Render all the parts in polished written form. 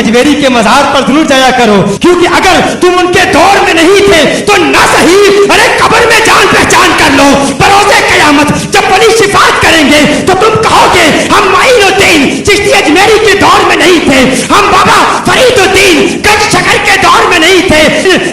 अजमेरी के मज़ार पर जरूर जाया करो, क्योंकि अगर तुम उनके दौर में नहीं थे तो ना सही अरे कब्र में जान पहचान कर लो। बरोज़े क़यामत जब वली शिफात करेंगे तो तुम कहोगे हम माइनुद्दीन चिश्ती अजमेरी के दौर में नहीं थे, हम बाबा फरीदुद्दीन गंज शकर के दौर में नहीं थे।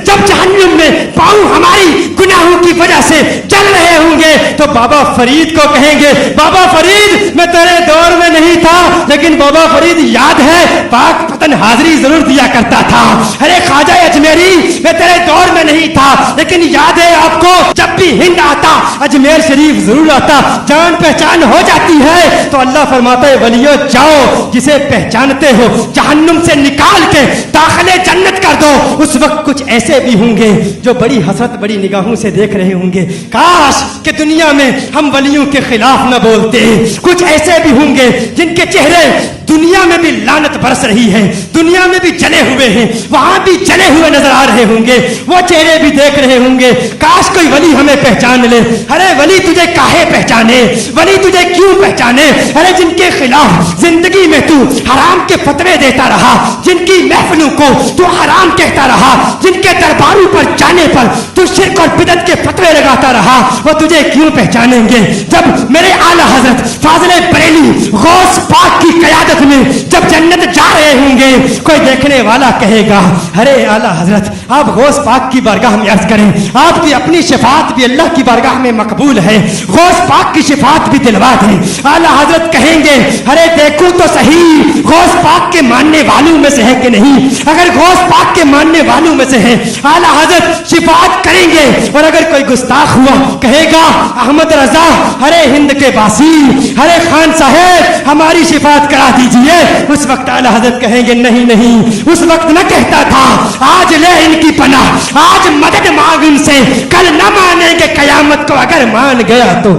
जब जहन्नुम में पाँव हमारी गुनाहों की वजह से जल रहे होंगे तो बाबा फरीद को कहेंगे बाबा फरीद मैं तेरे दौर में नहीं था, लेकिन बाबा फरीद याद है पाक पतन हाजिरी जरूर दिया करता था। अरे ख्वाजा अजमेरी मैं तेरे दौर में नहीं था, लेकिन याद है आपको जब भी हिंद आता अजमेर शरीफ जरूर आता, जान पहचान हो जाती है तो अल्लाह फरमाता है वलियो जाओ जिसे पहचानते हो जहन्नुम से निकाल के दाखिले जन्नत कर दो। उस वक्त कुछ ऐसे भी होंगे जो बड़ी हसरत बड़ी निगाहों से देख रहे होंगे, काश कि दुनिया में हम वलियों के खिलाफ न बोलते। कुछ ऐसे भी होंगे जिनके चेहरे दुनिया में भी लानत बरस रही है, दुनिया में भी जले हुए हैं, वहां भी जले हुए नजर आ रहे होंगे, वो चेहरे भी देख रहे होंगे काश कोई वली हमें पहचान ले। अरे वली तुझे काहे पहचाने, वली तुझे क्यों पहचाने? अरे जिनके खिलाफ जिंदगी में तू हराम के फतवे देता रहा, जिनकी महफिलों को तू हराम कहता रहा, जिनके दरबारों पर जाने पर तू शिर्क और बिदअत के फतवे लगाता रहा, वो तुझे क्यों पहचानेंगे? जब मेरे आला हजरत फाज़िले बरेली गौस पाक की क़यादत में जब जन्नत जा रहे होंगे कोई देखने वाला कहेगा अरे आला हजरत आप गौस पाक की बारगाह में अर्ज करें, आपकी अपनी शिफात भी अल्लाह की बारगाह में मकबूल है, गौस पाक की शिफात भी दिलवा दें। आला हजरत कहेंगे अरे देखो तो सही गौस पाक के मानने वालों में से है कि नहीं? अगर गौस पाक के मानने वालों में से है आला हजरत शिफात करेंगे, और अगर कोई गुस्ताख हुआ कहेगा अहमद रजा अरे हिंद के बासी अरे खान साहब हमारी शिफात करा दीजिए, उस वक्त आला हजरत कहेंगे नहीं नहीं, उस वक्त न कहता था आज ले इनकी पनाह, आज मदद मांग इनसे, कल न मानेंगे कयामत को अगर मान गया तो।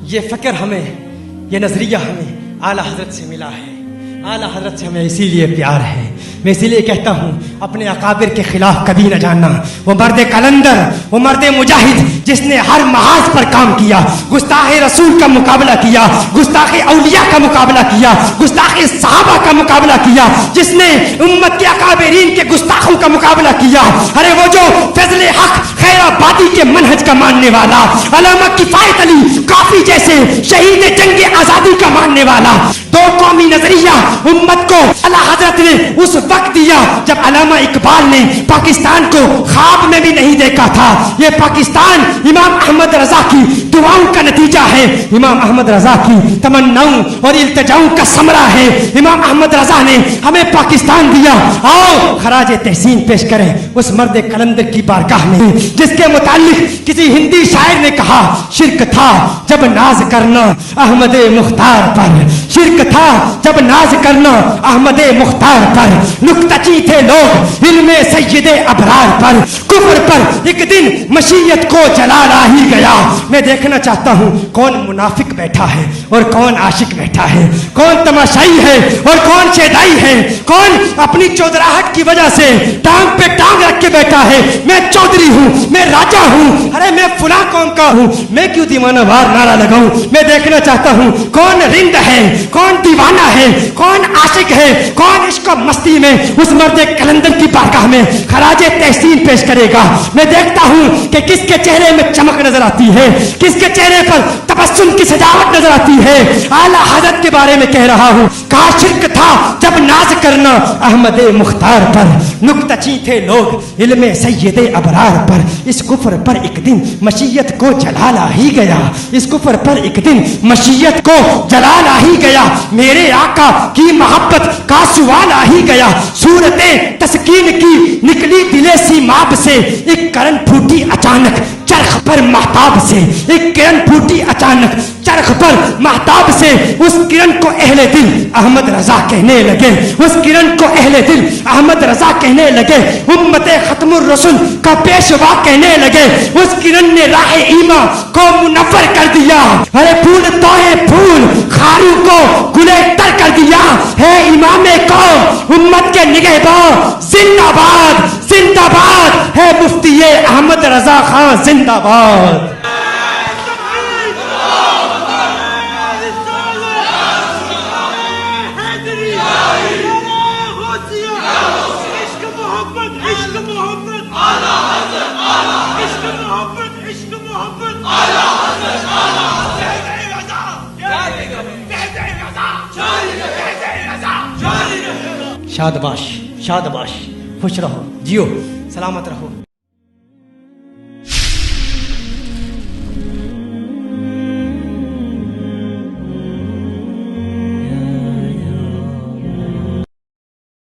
ये फिक्र हमें, ये नजरिया हमें आला हजरत से मिला है, आला हजरत से हमें इसीलिए प्यार है। मैं इसीलिए कहता हूँ अपने अकाबिर के खिलाफ कभी न जाना। वो मर्द कलंदर, वो मर्द मुजाहिद जिसने हर महाज पर काम किया, गुस्ताखे रसूल का मुकाबला किया, गुस्ताखे औलिया का मुकाबला किया, गुस्ताखे सहाबा का मुकाबला किया, जिसने उम्मत के अकाबिरीन के गुस्ताखों का मुकाबला किया। अरे वो जो फजले हक खैराबादी के मनहज का मानने वाला, अल्लामा किफायत अली काफी जैसे शहीद जंग आजादी का मानने वाला, दो कौमी नजरिया उम्मत को आला हजरत ने उस वक्त दिया जब अल्लामा इकबाल ने पाकिस्तान को ख्वाब में भी नहीं देखा था। ये पाकिस्तान इमाम अहमद रजा की दुआओं का नतीजा है, इमाम अहमद रजा की तमन्नाओं और इल्तिजाओं का समरा है। इमाम अहमद रजा ने हमें पाकिस्तान दिया। आओ खराज तहसीन पेश करें उस मर्द कलंदर की बारगाह में जिसके मुतालिक किसी हिंदी शायर ने कहा शिर्क था जब नाज करना अहमद मुख्तार पर, शिर्क था जब नाज करना अहमद मुख्तार पर, नुक्तची थे लोग इल्मे सैयदे अबरार पर, कुफ्र पर एक दिन मशीयत को जलाला ही गया। मैं देखना चाहता हूँ कौन मुनाफिक बैठा है और कौन आशिक बैठा है, कौन तमाशाई है और कौन शेदाई है, कौन अपनी चौधराहट की वजह से टांग पे टांग रख के बैठा है मैं चौधरी हूँ, मैं राजा हूँ, अरे मैं फुला कौम का हूँ, मैं क्यों दीवाना वार नारा लगाऊं। मैं देखना चाहता हूँ कौन रिंद है, कौन दीवाना है, कौन आशिक है, कौन इश्क मस्ती में उस मर्द कलंदर की बारगाह में खराजे तहसीन पेश करेगा। मैं देखता हूँ कि किसके चेहरे में चमक नजर आती है, किसके चेहरे पर तबस्सुम की सजावट नजर आती है। आला हजरत के बारे में कह रहा हूँ कहा शिर्क था जब नाज करना अहमद मुख्तार पर, नुक्तची थे लोग इल्मे सैयदे अबरार पर, इस कुफ्र पर एक दिन मशीयत को जलाला ही गया, इस कुफ्र पर एक दिन मशीयत को जलाला ही गया। मेरे आका की मोहब्बत का सवाल आ ही गया, सूरतें तस्कीन की निकली दिले सीमाब से, एक करन फूटी अचानक चरख पर महताब से, एक किरण फूटी अचानक चरख पर महताब से, उस किरण को अहले दिल अहमद रजा कहने लगे, उस किरण को अहले दिल अहमद रजा कहने लगे, उम्मते खत्मुर रसूल का पेशवा कहने लगे, उस किरण ने राह ईमा को मुनव्वर कर दिया। अरे फूल तोए फूल खारू को गुले तर कर दिया है इमाम कौम उम्मत के निगहबान जिंदाबाद जिंदाबाद है मुफ्ती अहमद रजा खान जिंदाबाद शादबाश शादबाश खुश रहो जियो सलामत रहो